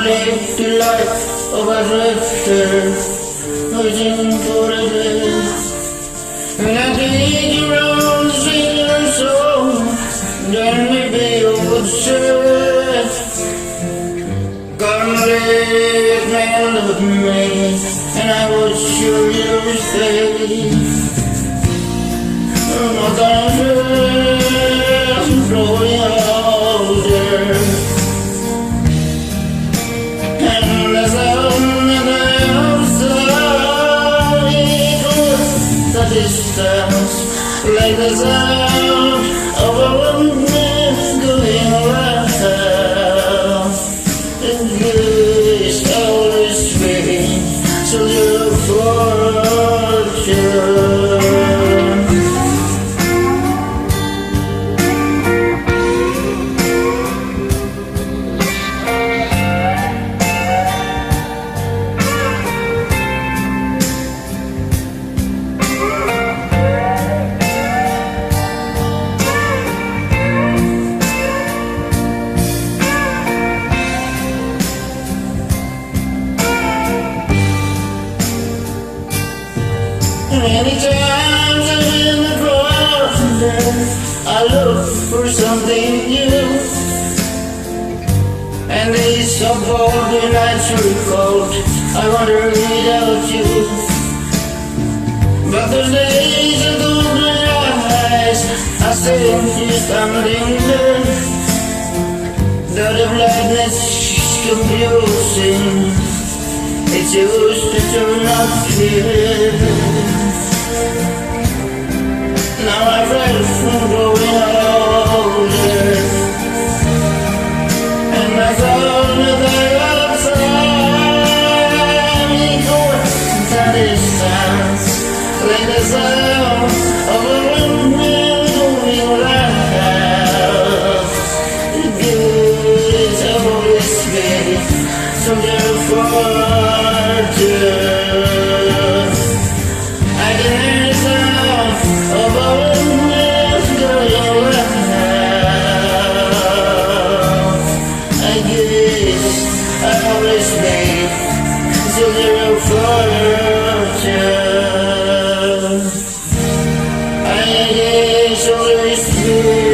lived the life of a drifter, waiting for the day. And I think you around sing your song, then maybe you would say, come live me, love me, and I would show you stay. My conscience growing older, and the sound of the outside echoes the distance, like the sound of a woman going around. And this always be so look fortune. Many times I've been across death, I look for something new, and these so bold nights recalled, I wonder without you. But those days of golden eyes, I see you standing there, though the blindness is confusing, it's used to turn out clear. Now my friends are growing older, and I thought that they outside echoing the distance, like the sound of a windmill going round. Good to always be so fortune. I can hear the sound of a windmill going round. I guess I always made so fortune. I guess always made